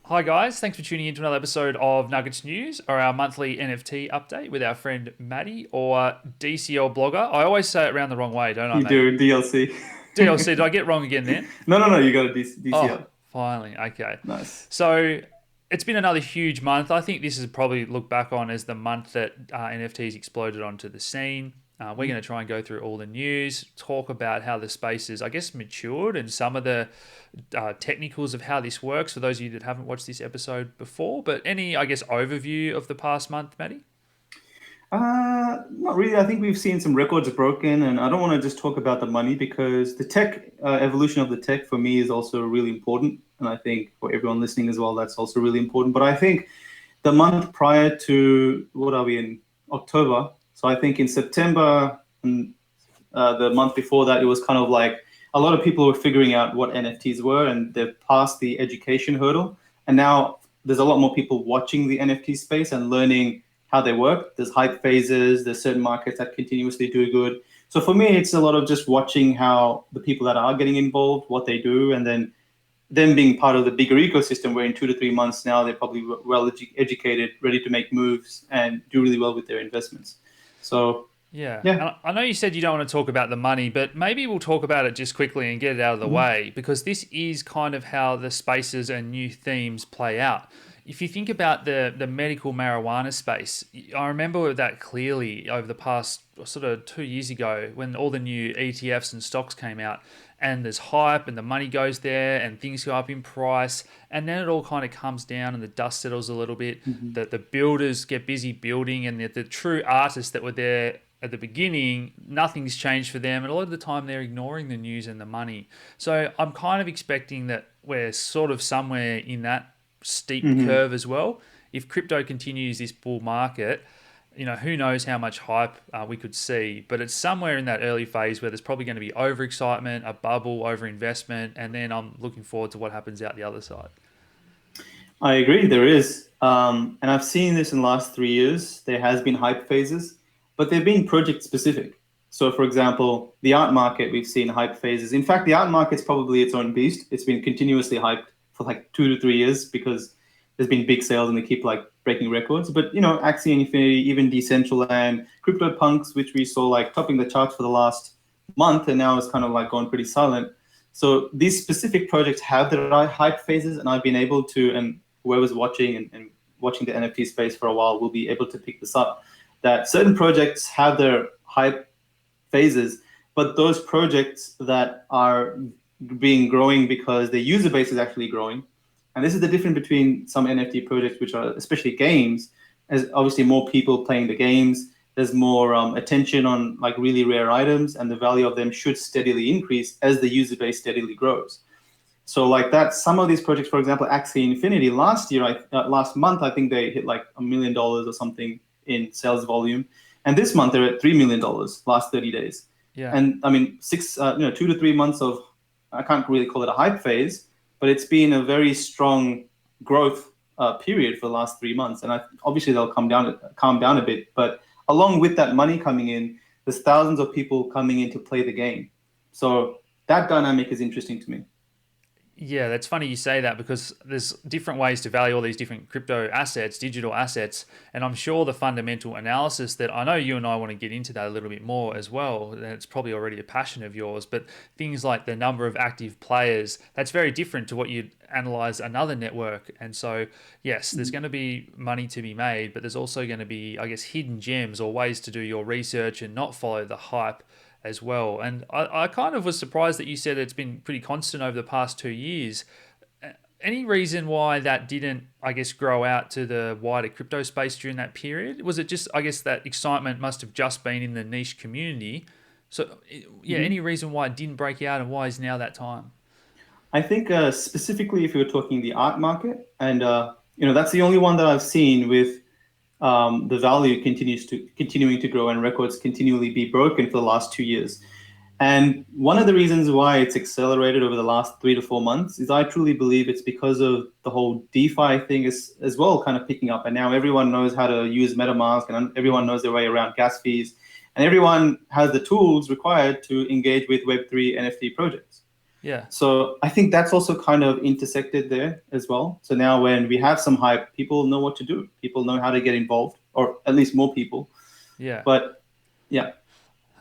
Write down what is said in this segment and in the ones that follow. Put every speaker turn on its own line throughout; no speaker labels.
Hi guys, thanks for tuning in to another episode of Nuggets News, or our monthly NFT update with our friend Matty, or DCL Blogger. I always say it around the wrong way, don't I,
You
Matty?
do DLC.
DLC, did I get it wrong again then?
No. You got a
Oh,
DCL.
finally, okay.
Nice.
So it's been another huge month. I think this is probably looked back on as the month that NFTs exploded onto the scene. We're going to try and go through all the news, talk about how the space is, I guess, matured and some of the technicals of how this works for those of you that haven't watched this episode before. But any, I guess, overview of the past month, Matty?
Not really. I think we've seen some records broken, and I don't want to just talk about the money because the tech evolution of the tech for me is also really important, and I think for everyone listening as well, that's also really important. But I think the month prior to what are we in October? So I think in September and the month before that, it was kind of like a lot of people were figuring out what NFTs were, and they've passed the education hurdle, and now there's a lot more people watching the NFT space and learning how they work. There's hype phases, there's certain markets that continuously do good. So for me, it's a lot of just watching how the people that are getting involved, what they do, and then them being part of the bigger ecosystem where in 2 to 3 months now they're probably well educated, ready to make moves and do really well with their investments. So
Yeah,
yeah.
and I know you said you don't want to talk about the money, but maybe we'll talk about it just quickly and get it out of the way because this is kind of how the spaces and new themes play out. If you think about the medical marijuana space, I remember that clearly over the past sort of 2 years ago when all the new ETFs and stocks came out, and there's hype and the money goes there and things go up in price, and then it all kind of comes down and the dust settles a little bit.
Mhm.
The builders get busy building, and the true artists that were there at the beginning, nothing's changed for them. And a lot of the time, they're ignoring the news and the money. So I'm kind of expecting that we're sort of somewhere in that steep
Mhm.
curve as well. If crypto continues this bull market, who knows how much hype we could see, but it's somewhere in that early phase where there's probably going to be overexcitement, a bubble, overinvestment, and then I'm looking forward to what happens out the other side.
I agree, there is. And I've seen this in the last 3 years. There has been hype phases, but they've been project specific. So, for example, the art market, we've seen hype phases. In fact, the art market's probably its own beast. It's been continuously hyped for like 2 to 3 years because there's been big sales and they keep like breaking records. But Axie Infinity, even Decentraland, CryptoPunks, which we saw like topping the charts for the last month, and now it's kind of like gone pretty silent. So these specific projects have their hype phases, and I've been able to, and whoever's watching and watching the NFT space for a while will be able to pick this up, that certain projects have their hype phases, but those projects that are being growing because the user base is actually growing. And this is the difference between some NFT projects, which are especially games, as obviously more people playing the games, there's more attention on like really rare items, and the value of them should steadily increase as the user base steadily grows. So like that, some of these projects, for example, Axie Infinity, last month, I think they hit like $1 million or something in sales volume, and this month they're at $3 million last 30 days.
Yeah.
And I mean, 2 to 3 months of, I can't really call it a hype phase, but it's been a very strong growth period for the last 3 months, and obviously they'll calm down a bit, but along with that money coming in, there's thousands of people coming in to play the game. So that dynamic is interesting to me.
Yeah, that's funny you say that because there's different ways to value all these different crypto assets, digital assets, and I'm sure the fundamental analysis that I know you and I want to get into that a little bit more as well, and it's probably already a passion of yours, but things like the number of active players, that's very different to what you'd analyze another network. And so, yes, there's going to be money to be made, but there's also going to be, I guess, hidden gems or ways to do your research and not follow the hype as well. And I kind of was surprised that you said it's been pretty constant over the past 2 years. Any reason why that didn't, I guess, grow out to the wider crypto space during that period? Was it just, I guess, that excitement must have just been in the niche community? So, yeah, any
Mhm.
reason why it didn't break out and why is now that time?
I think specifically if you're talking the art market, and that's the only one that I've seen with the value continuing to grow and records continually be broken for the last 2 years. And one of the reasons why it's accelerated over the last 3 to 4 months is I truly believe it's because of the whole DeFi thing is as well kind of picking up. And now everyone knows how to use MetaMask, and everyone knows their way around gas fees, and everyone has the tools required to engage with Web3 NFT projects.
Yeah.
So I think that's also kind of intersected there as well. So now when we have some hype, people know what to do. People know how to get involved, or at least more people.
Yeah.
But yeah.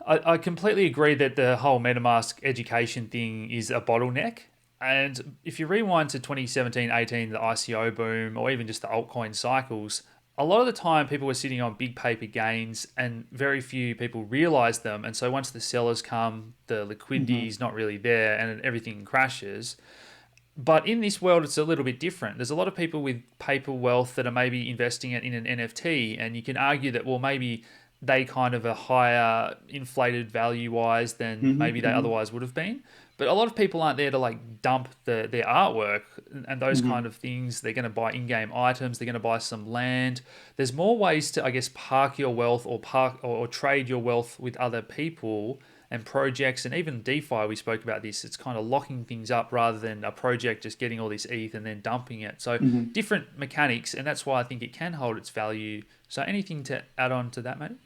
I completely agree that the whole MetaMask education thing is a bottleneck. And if you rewind to 2017, 18, the ICO boom, or even just the altcoin cycles, a lot of the time people were sitting on big paper gains and very few people realized them. And so once the sellers come, the liquidity is not really there and everything crashes. But in this world, it's a little bit different. There's a lot of people with paper wealth that are maybe investing it in an NFT, and you can argue that, well, maybe they kind of are higher inflated value wise than maybe they otherwise would have been. But a lot of people aren't there to like dump their artwork and those kind of things. They're going to buy in-game items. They're going to buy some land. There's more ways to, I guess, park your wealth or trade your wealth with other people and projects, and even DeFi, we spoke about this. It's kind of locking things up rather than a project just getting all this ETH and then dumping it. So different mechanics, and that's why I think it can hold its value. So anything to add on to that, mate?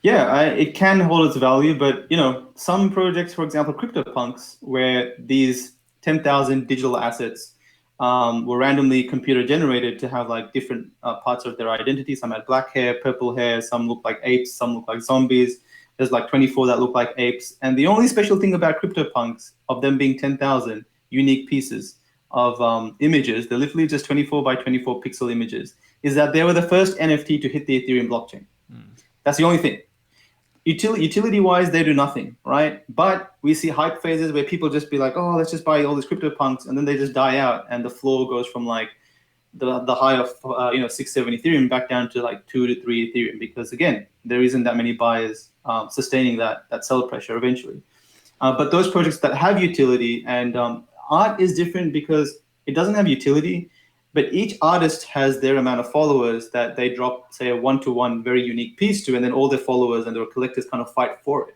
Yeah, it can hold its value, but some projects, for example, CryptoPunks, where these 10,000 digital assets were randomly computer generated to have like different parts of their identity. Some had black hair, purple hair, some look like apes, some look like zombies. There's like 24 that look like apes. And the only special thing about CryptoPunks, of them being 10,000 unique pieces of images, they're literally just 24 by 24 pixel images, is that they were the first NFT to hit the Ethereum blockchain. That's the only thing. Utility-wise, they do nothing, right? But we see hype phases where people just be like, oh, let's just buy all these CryptoPunks, and then they just die out, and the floor goes from like the high of 6-7 Ethereum back down to like 2 to 3 Ethereum, because again, there isn't that many buyers sustaining that sell pressure eventually. But those projects that have utility, and art is different because it doesn't have utility, but each artist has their amount of followers that they drop, say, a one-to-one very unique piece to, and then all their followers and their collectors kind of fight for it.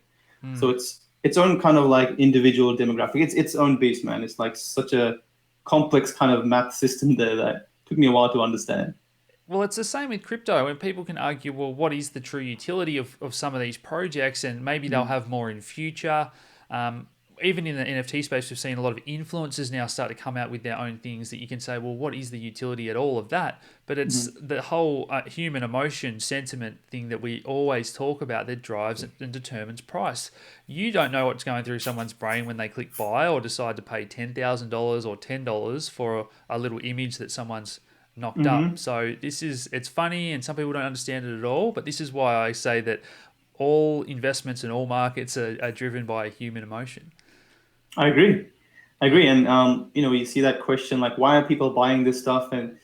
So it's its own kind of like individual demographic. It's its own beast, man. It's like such a complex kind of math system there that took me a while to understand.
Well, it's the same with crypto, and people can argue, well, what is the true utility of some of these projects, and maybe they'll have more in future. Even in the NFT space, we've seen a lot of influencers now start to come out with their own things that you can say, well, what is the utility at all of that? But it's the whole human emotion sentiment thing that we always talk about that drives and determines price. You don't know what's going through someone's brain when they click buy or decide to pay $10,000 or $10 for a little image that someone's knocked up. So it's funny, and some people don't understand it at all, but this is why I say that all investments and all markets are driven by human emotion.
I agree. And you see that question, like, why are people buying this stuff? And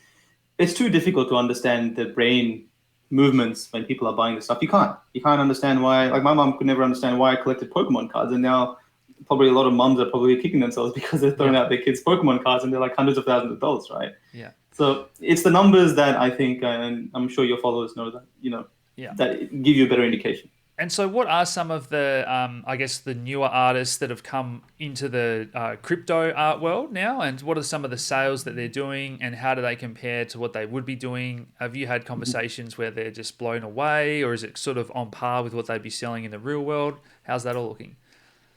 it's too difficult to understand the brain movements when people are buying this stuff. You can't understand why. Like, my mom could never understand why I collected Pokemon cards, and now probably a lot of moms are probably kicking themselves because they're throwing out their kids' Pokemon cards, and they're like hundreds of thousands of dollars, right?
Yeah.
So it's the numbers that I think, and I'm sure your followers know that, that give you a better indication.
And so what are some of the, I guess, the newer artists that have come into the crypto art world now? And what are some of the sales that they're doing, and how do they compare to what they would be doing? Have you had conversations where they're just blown away, or is it sort of on par with what they'd be selling in the real world? How's that all looking?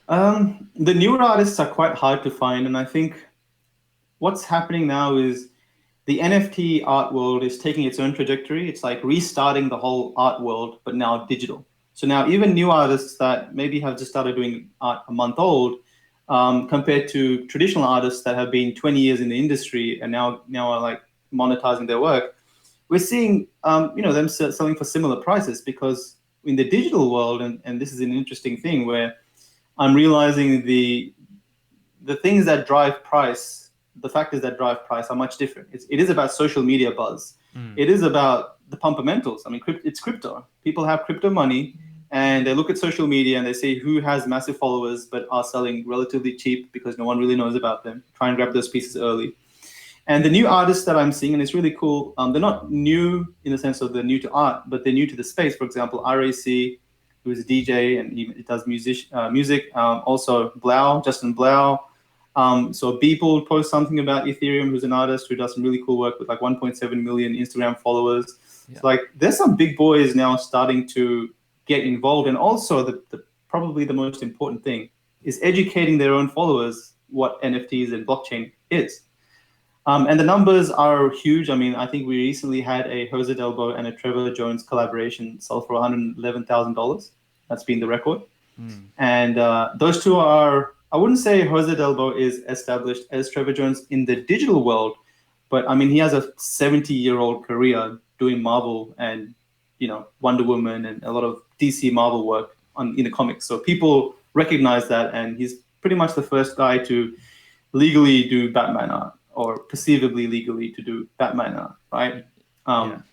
The newer artists are quite hard to find. And I think what's happening now is the NFT art world is taking its own trajectory. It's like restarting the whole art world, but now digital. So now even new artists that maybe have just started doing art a month old, compared to traditional artists that have been 20 years in the industry and now are like monetizing their work, we're seeing them selling for similar prices, because in the digital world, and this is an interesting thing where I'm realizing the things that drive price, the factors that drive price are much different. It is about social media buzz. It is about the fundamentals. I mean, it's crypto. People have crypto money, and they look at social media and they say who has massive followers but are selling relatively cheap because no one really knows about them. Try and grab those pieces early. And the new artists that I'm seeing, and it's really cool, they're not new in the sense of they're new to art, but they're new to the space. For example, RAC, who is a DJ and he does music. Also Justin Blau. So Beeple posts something about Ethereum, who's an artist who does some really cool work with like 1.7 million Instagram followers. Yeah. So like there's some big boys now starting to get involved. And also the probably the most important thing is educating their own followers what NFTs and blockchain is. And the numbers are huge. I mean, I think we recently had a Jose Delbo and a Trevor Jones collaboration sell for $111,000. That's been the record. And those two are, I wouldn't say Jose Delbo is established as Trevor Jones in the digital world, but I mean, he has a 70-year-old career doing Marvel and, Wonder Woman and a lot of DC Marvel work in the comics. So people recognize that, and he's pretty much the first guy to legally do Batman art, or perceivably legally to do Batman art, right?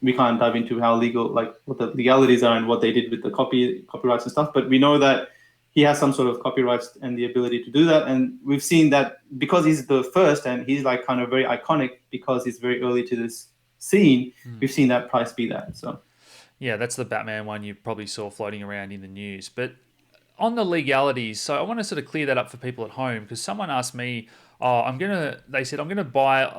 We can't dive into how legal, like what the legalities are and what they did with the copyrights and stuff, but we know that he has some sort of copyrights and the ability to do that. And we've seen that because he's the first and he's like kind of very iconic because he's very early to this scene, we've seen that price be that. So
yeah, that's the Batman one you probably saw floating around in the news. But on the legalities, so I want to sort of clear that up for people at home, because someone asked me, they said I'm gonna buy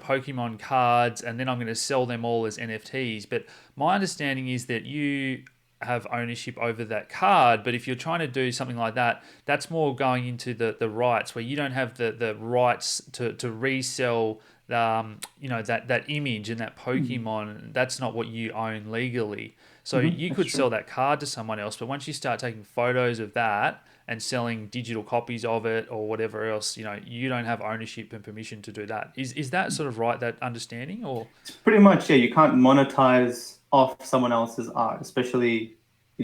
Pokemon cards and then I'm gonna sell them all as NFTs. But my understanding is that you have ownership over that card, but if you're trying to do something like that, that's more going into the rights, where you don't have the rights to resell that image and that Pokemon. That's not what you own legally. So you could sell that card to someone else, but once you start taking photos of that and selling digital copies of it or whatever else, you don't have ownership and permission to do that. Is that sort of right, that understanding? Or
it's pretty much, you can't monetize off someone else's art, especially,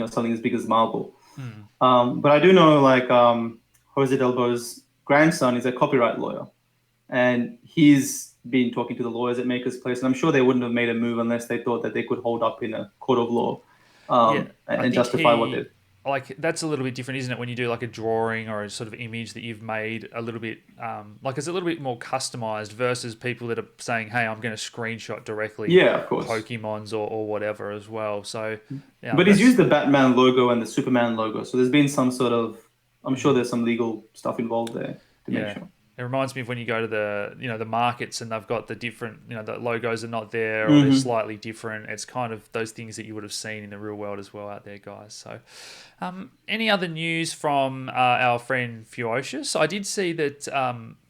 something as big as Marvel. But I do know, like, Jose Delbo's grandson is a copyright lawyer, and he's been talking to the lawyers at Maker's Place, and I'm sure they wouldn't have made a move unless they thought that they could hold up in a court of law and justify what they.
Like, that's a little bit different, isn't it? When you do like a drawing or a sort of image that you've made a little bit, it's a little bit more customized versus people that are saying, hey, I'm going to screenshot directly
of course,
Pokemons or whatever as well. So,
but he's used the Batman logo and the Superman logo. So there's been some sort of, I'm sure there's some legal stuff involved there to make sure.
It reminds me of when you go to the markets and they've got the different, the logos are not there or they're slightly different. It's kind of those things that you would have seen in the real world as well out there, guys. So any other news from our friend Fuocious? I did see that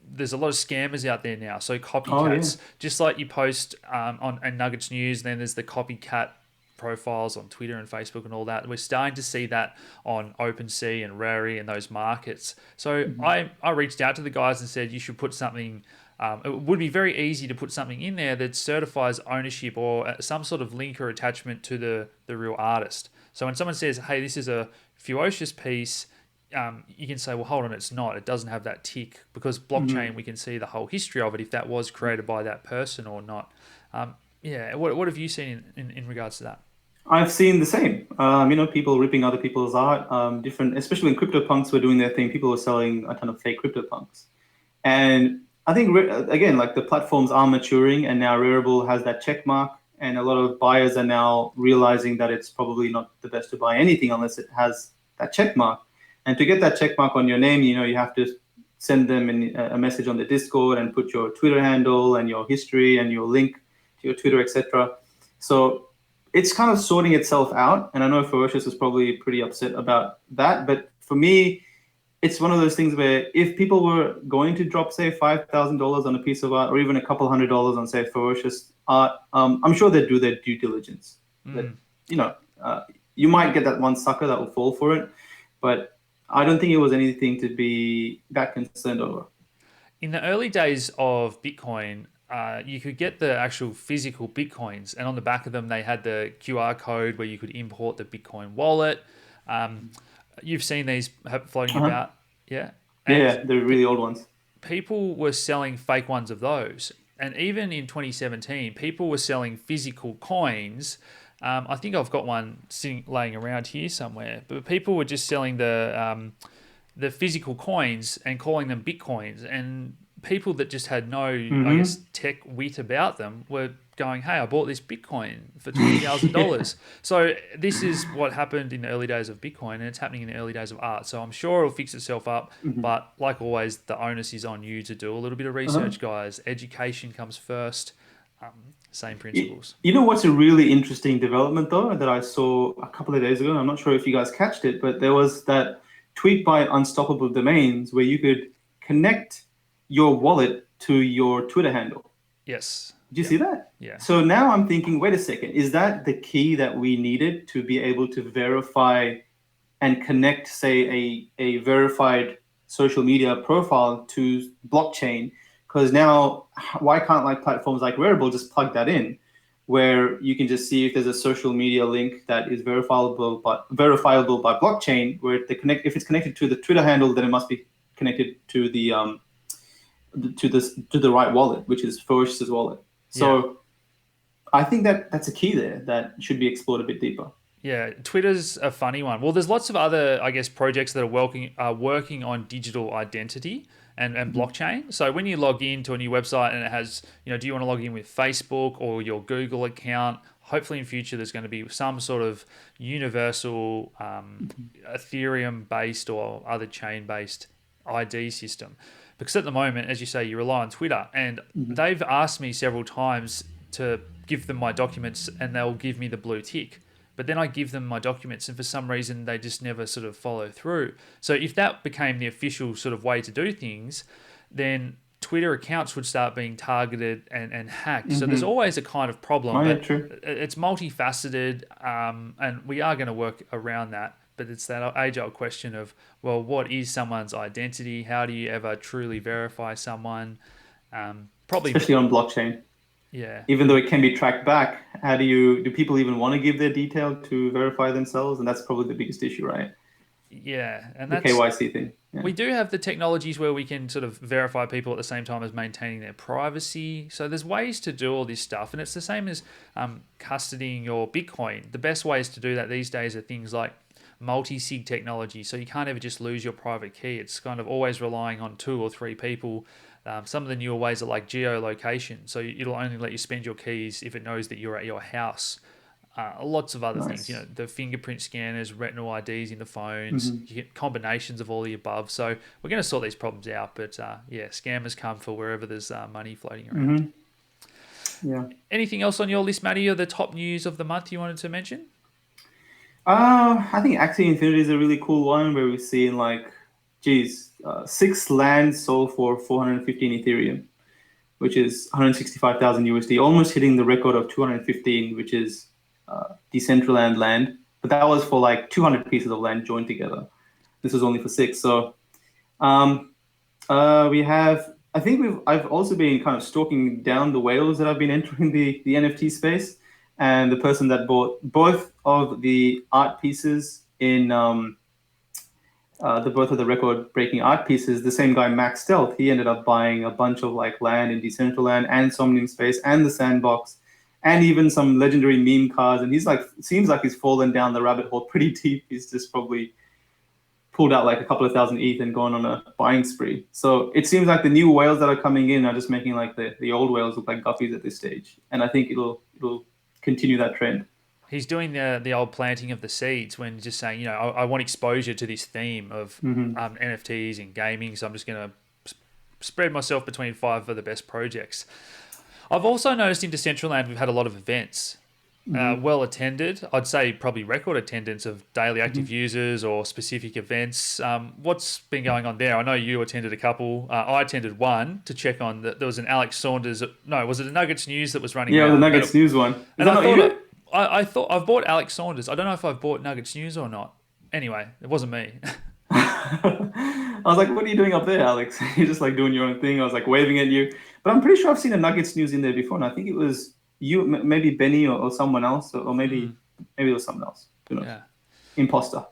there's a lot of scammers out there now. So copycats, just like you post on Nuggets News, then there's the copycat profiles on Twitter and Facebook and all that. We're starting to see that on OpenSea and Rary and those markets. So I reached out to the guys and said you should put something. It would be very easy to put something in there that certifies ownership or some sort of link or attachment to the real artist. So when someone says, hey, this is a Fuocious piece, you can say, well, hold on, it's not. It doesn't have that tick, because blockchain, we can see the whole history of it, if that was created by that person or not. What have you seen in regards to that?
I've seen the same. People ripping other people's art. Different, especially when CryptoPunks were doing their thing. People were selling a ton of fake CryptoPunks, and I think again, like, the platforms are maturing, and now Rarible has that check mark, and a lot of buyers are now realizing that it's probably not the best to buy anything unless it has that check mark. And to get that check mark on your name, you have to send them a message on the Discord and put your Twitter handle and your history and your link to your Twitter, etc. So it's kind of sorting itself out, and I know Ferocious is probably pretty upset about that. But for me, it's one of those things where if people were going to drop, say, $5,000 on a piece of art, or even a couple $100 on, say, Ferocious art, I'm sure they'd do their due diligence. That, you might get that one sucker that will fall for it, but I don't think it was anything to be that concerned over.
In the early days of Bitcoin, you could get the actual physical Bitcoins, and on the back of them they had the QR code where you could import the Bitcoin wallet. You've seen these floating about, yeah?
And they're really old ones.
People were selling fake ones of those, and even in 2017, people were selling physical coins. I think I've got one laying around here somewhere, but people were just selling the physical coins and calling them Bitcoins, and people that just had no, I guess, tech wit about them were going, hey, I bought this Bitcoin for $20,000. So this is what happened in the early days of Bitcoin, and it's happening in the early days of art. So I'm sure it'll fix itself up, but like always, the onus is on you to do a little bit of research, guys. Education comes first. Same principles.
You know what's a really interesting development, though, that I saw a couple of days ago? I'm not sure if you guys catched it, but there was that tweet by Unstoppable Domains where you could connect your wallet to your Twitter handle.
Yes.
Did you
Yeah.
see that?
Yeah.
So now I'm thinking, wait a second, is that the key that we needed to be able to verify and connect, say, a verified social media profile to blockchain? Because now, why can't like platforms like Wearable just plug that in, where you can just see if there's a social media link that is verifiable by blockchain, where if it's connected to the Twitter handle, then it must be connected to the right wallet, which is Foish's wallet. So
Yeah.
I think that's a key there that should be explored a bit deeper.
Yeah, Twitter's a funny one. Well, there's lots of other, I guess, projects that are working on digital identity and blockchain. So when you log into a new website and it has, do you want to log in with Facebook or your Google account? Hopefully in future there's going to be some sort of universal Ethereum-based or other chain-based ID system. Because at the moment, as you say, you rely on Twitter, and they've asked me several times to give them my documents and they'll give me the blue tick. But then I give them my documents and for some reason they just never sort of follow through. So if that became the official sort of way to do things, then Twitter accounts would start being targeted and hacked. So there's always a kind of problem,
Oh, yeah,
but
true.
it's multifaceted, and we are going to work around that. But it's that age-old question of, well, what is someone's identity? How do you ever truly verify someone? Probably,
Especially on blockchain.
yeah.
Even though it can be tracked back, do people even want to give their detail to verify themselves? And that's probably the biggest issue, right?
Yeah, and
The
that's
KYC thing. Yeah.
we do have the technologies where we can sort of verify people at the same time as maintaining their privacy. So there's ways to do all this stuff, and it's the same as custodying your Bitcoin. The best ways to do that these days are things like multi-sig technology. So you can't ever just lose your private key. It's kind of always relying on 2 or 3 people. Some of the newer ways are like geolocation. So it'll only let you spend your keys if it knows that you're at your house. Lots of other things, the fingerprint scanners, retinal IDs in the phones, you get combinations of all the above. So we're going to sort these problems out. But yeah, scammers come for wherever there's money floating around.
Yeah.
Anything else on your list, Matty, or the top news of the month you wanted to mention?
I think Axie Infinity is a really cool one where we've seen 6 lands sold for 415 Ethereum, which is 165,000 USD, almost hitting the record of 215, which is Decentraland land. But that was for 200 pieces of land joined together. This was only for 6. So I've also been kind of stalking down the whales that have been entering the NFT space. And the person that bought both of the art pieces in both of the record-breaking art pieces, the same guy, Max Stealth, he ended up buying a bunch of land in Decentraland and Somnium Space and the Sandbox, and even some legendary meme cards. And he's seems like he's fallen down the rabbit hole pretty deep. He's just probably pulled out a couple of thousand ETH and gone on a buying spree. So it seems like the new whales that are coming in are just making the old whales look like guppies at this stage. And I think it'll continue that trend.
He's doing the old planting of the seeds when just saying, I want exposure to this theme of NFTs and gaming, so I'm just going to spread myself between 5 of the best projects. I've also noticed in Decentraland we've had a lot of events, well attended. I'd say probably record attendance of daily active users or specific events. What's been going on there? I know you attended a couple. I attended one to check on that. There was an Alex Saunders. No, was it a Nuggets News that was running?
Yeah, the Nuggets News one.
And I thought I've bought Alex Saunders. I don't know if I've bought Nuggets News or not. Anyway, it wasn't me.
I was like, what are you doing up there, Alex? You're just doing your own thing. I was waving at you. But I'm pretty sure I've seen a Nuggets News in there before. And I think it was you, maybe Benny or someone else, or maybe it was someone else. Who knows? Yeah. Imposter.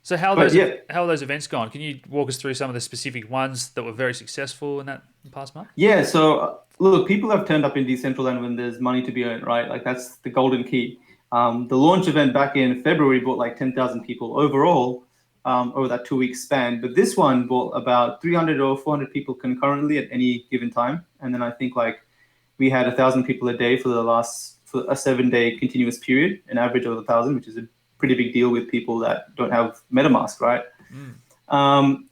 So how are those events gone? Can you walk us through some of the specific ones that were very successful in that past month?
Yeah, so look, people have turned up in Decentraland when there's money to be earned, right? That's the golden key. The launch event back in February brought 10,000 people overall over that 2-week span. But this one brought about 300 or 400 people concurrently at any given time. And then I think we had 1,000 people a day for a 7-day continuous period, an average of 1,000, which is a pretty big deal with people that don't have MetaMask, right?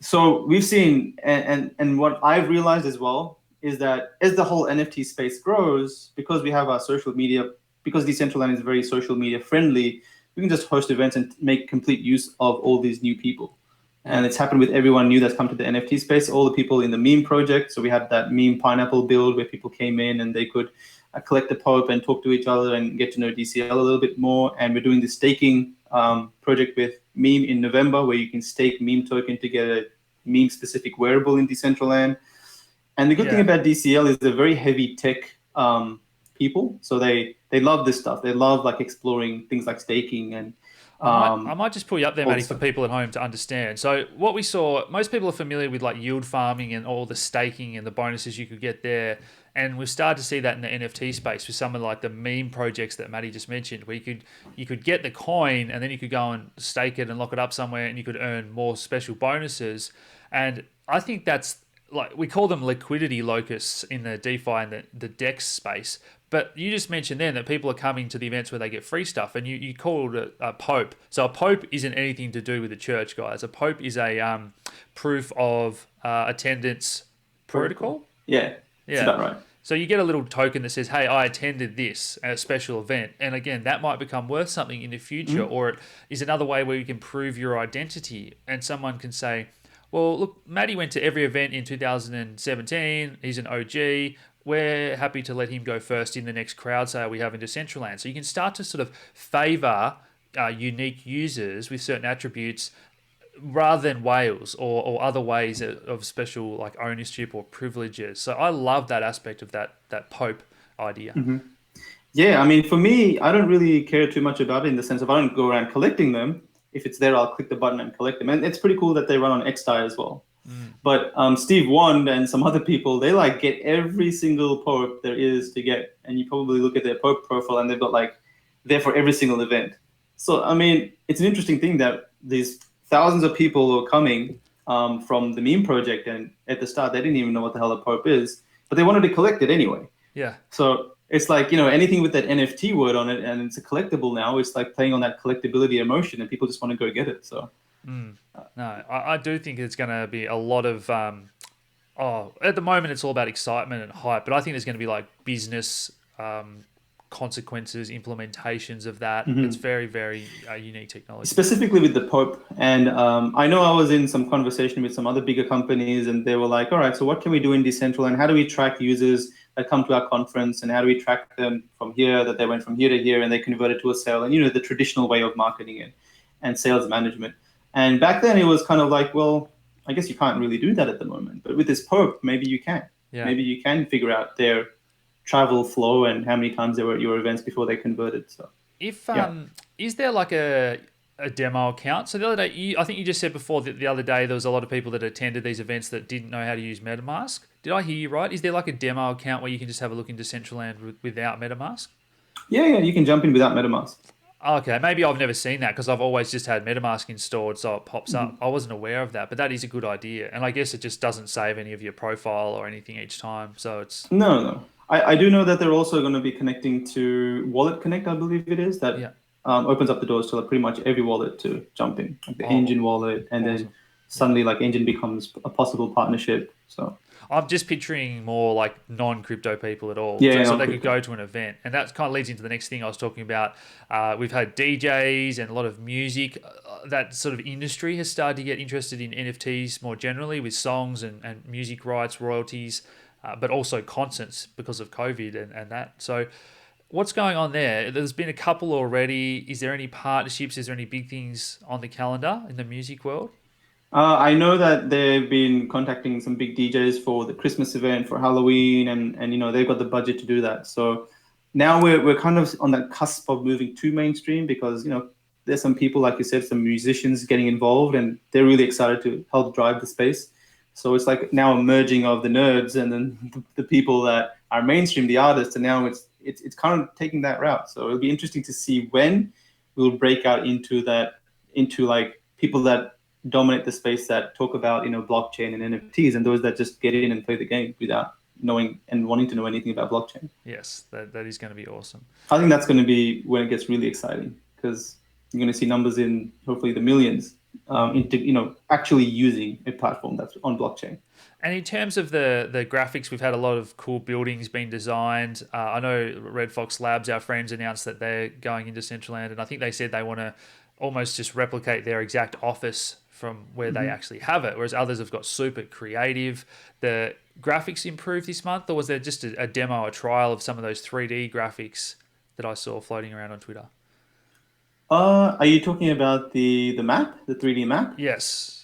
So we've seen, and what I've realized as well is that as the whole NFT space grows, because we have our social media, because Decentraland is very social media friendly, we can just host events and make complete use of all these new people. And it's happened with everyone new that's come to the NFT space, all the people in the meme project. So we had that meme pineapple build where people came in and they could collect the Pope and talk to each other and get to know DCL a little bit more. And we're doing the staking project with meme in November, where you can stake meme token to get a meme specific wearable in Decentraland. And the good thing about DCL is they're very heavy tech people. So they love this stuff. They love like exploring things like staking and
I might just pull you up there, Matty, for people at home to understand. So what we saw, most people are familiar with like yield farming and all the staking and the bonuses you could get there. And we've started to see that in the NFT space with some of like the meme projects that Matty just mentioned, where you could get the coin and then you could go and stake it and lock it up somewhere and you could earn more special bonuses. And I think that's like, we call them liquidity locusts in the DeFi and the DEX space. But you just mentioned then that people are coming to the events where they get free stuff, and you called it a Pope. So a Pope isn't anything to do with the church, guys. A Pope is a proof of attendance protocol.
Yeah, is that right?
So you get a little token that says, hey, I attended this at a special event. And again, that might become worth something in the future, or it is another way where you can prove your identity. And someone can say, well, look, Matty went to every event in 2017. He's an OG. We're happy to let him go first in the next crowd sale we have in Decentraland. So you can start to sort of favor unique users with certain attributes rather than whales or other ways of special like ownership or privileges. So I love that aspect of that Pope idea.
Yeah, I mean, for me, I don't really care too much about it in the sense of I don't go around collecting them. If it's there, I'll click the button and collect them. And it's pretty cool that they run on XDAI as well. But Steve Wand and some other people, they like get every single Pope there is to get. And you probably look at their Pope profile and they've got like there for every single event. So, I mean, it's an interesting thing that these thousands of people are coming from the meme project. And at the start, they didn't even know what the hell a Pope is, but they wanted to collect it anyway.
Yeah.
So it's like, anything with that NFT word on it and it's a collectible now, it's like playing on that collectability emotion and people just want to go get it. So.
No, I do think it's going to be a lot of, at the moment it's all about excitement and hype, but I think there's going to be like business consequences, implementations of that. It's very, very unique technology.
Specifically with the Pope. And I know I was in some conversation with some other bigger companies and they were like, all right, so what can we do in Decentraland? How do we track users that come to our conference and how do we track them from here, that they went from here to here and they converted to a sale and, the traditional way of marketing it and sales management. And back then it was kind of like, well, I guess you can't really do that at the moment. But with this Pope, maybe you can. Yeah. Maybe you can figure out their travel flow and how many times they were at your events before they converted. So,
is there like a demo account? So the other day, I think you just said before that the other day there was a lot of people that attended these events that didn't know how to use MetaMask. Did I hear you right? Is there like a demo account where you can just have a look into Decentraland without MetaMask?
Yeah, you can jump in without MetaMask.
Okay, maybe I've never seen that because I've always just had MetaMask installed, so it pops up. I wasn't aware of that, but that is a good idea. And I guess it just doesn't save any of your profile or anything each time, so it's...
No. I do know that they're also going to be connecting to Wallet Connect, I believe it is, that opens up the doors to pretty much every wallet to jump in, like the Engine wallet, and then suddenly like Engine becomes a possible partnership, so...
I'm just picturing more like non-crypto people at all.
Yeah,
so they could go to an event. And that kind of leads into the next thing I was talking about. We've had DJs and a lot of music. That sort of industry has started to get interested in NFTs more generally with songs and music rights, royalties, but also concerts because of COVID and that. So what's going on there? There's been a couple already. Is there any partnerships? Is there any big things on the calendar in the music world?
I know that they've been contacting some big DJs for the Christmas event, for Halloween, and they've got the budget to do that. So now we're kind of on that cusp of moving to mainstream because there's some people, like you said, some musicians getting involved, and they're really excited to help drive the space. So it's like now a merging of the nerds and then the people that are mainstream, the artists, and now it's kind of taking that route. So it'll be interesting to see when we'll break out into like people that dominate the space that talk about blockchain and NFTs, and those that just get in and play the game without knowing and wanting to know anything about blockchain.
Yes, that is going to be awesome.
I think that's going to be when it gets really exciting because you're going to see numbers in hopefully the millions into actually using a platform that's on blockchain.
And in terms of the graphics, we've had a lot of cool buildings being designed. I know Red Fox Labs, our friends, announced that they're going into Decentraland, and I think they said they want to almost just replicate their exact office from where they actually have it, whereas others have got super creative. The graphics improved this month, or was there just a demo, a trial of some of those 3D graphics that I saw floating around on Twitter?
Are you talking about the map, the 3D map?
Yes.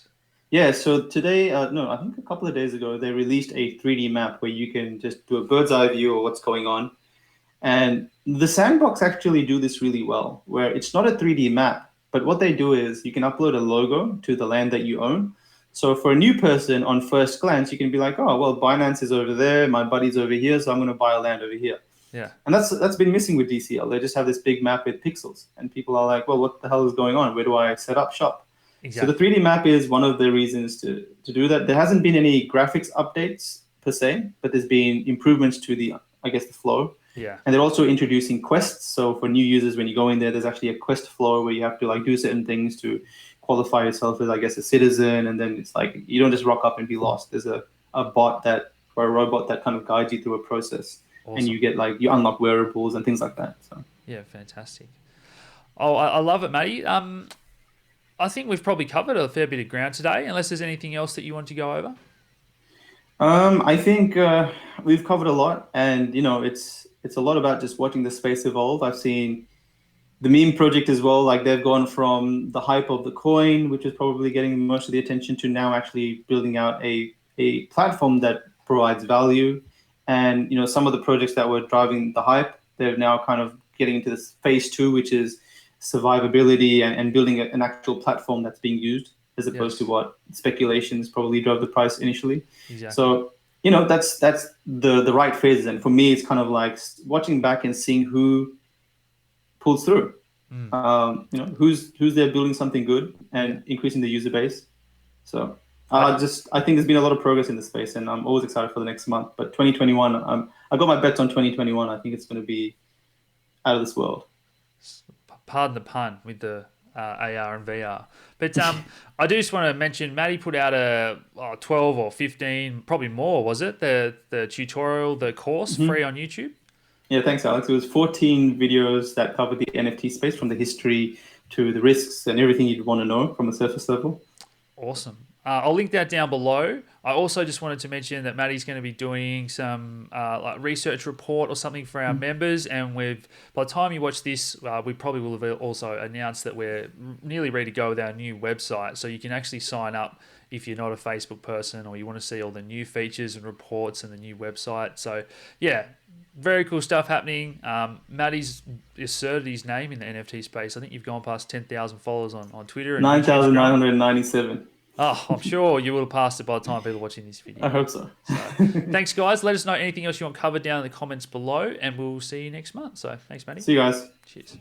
Yeah, so today, no, I think a couple of days ago, they released a 3D map where you can just do a bird's eye view of what's going on. And the sandbox actually do this really well, where it's not a 3D map, but what they do is you can upload a logo to the land that you own. So for a new person on first glance, you can be like, oh, well, Binance is over there, my buddy's over here, so I'm going to buy a land over here.
Yeah.
And that's been missing with DCL. They just have this big map with pixels, and people are like, well, what the hell is going on? Where do I set up shop?
Exactly.
So the 3D map is one of the reasons to do that. There hasn't been any graphics updates per se, but there's been improvements to the flow.
Yeah.
And they're also introducing quests. So for new users, when you go in there, there's actually a quest flow where you have to like do certain things to qualify yourself as, I guess, a citizen. And then it's like you don't just rock up and be lost. There's a bot or a robot that kind of guides you through a process. Awesome. And you get you unlock wearables and things like that. So
yeah, fantastic. Oh, I love it, Matty. I think we've probably covered a fair bit of ground today, unless there's anything else that you want to go over.
I think we've covered a lot, and it's a lot about just watching the space evolve. I've seen the meme project as well. Like they've gone from the hype of the coin, which is probably getting most of the attention, to now actually building out a platform that provides value. And some of the projects that were driving the hype, they're now kind of getting into this phase 2, which is survivability and building an actual platform that's being used, as opposed to what speculations probably drove the price initially. Exactly. So that's the right phases. And for me, it's kind of like watching back and seeing who pulls through. Who's there building something good and increasing the user base. So I think there's been a lot of progress in the space, and I'm always excited for the next month. But 2021, I got my bets on 2021. I think it's going to be out of this world.
Pardon the pun with the AR and VR. But I do just want to mention, Matty put out a 12 or 15, probably more, was it? The tutorial, the course, free on YouTube?
Yeah, thanks, Alex. It was 14 videos that covered the NFT space, from the history to the risks and everything you'd want to know from a surface level.
Awesome. I'll link that down below. I also just wanted to mention that Matty's going to be doing some research report or something for our members, and by the time you watch this, we probably will have also announced that we're nearly ready to go with our new website, so you can actually sign up if you're not a Facebook person or you want to see all the new features and reports and the new website. So yeah, very cool stuff happening. Matty's asserted his name in the NFT space. I think you've gone past 10,000 followers on Twitter.
9,997.
Oh, I'm sure you will have passed it by the time people are watching this video.
I hope so.
Thanks, guys. Let us know anything else you want covered down in the comments below, and we'll see you next month. So thanks, Matty.
See you guys.
Cheers.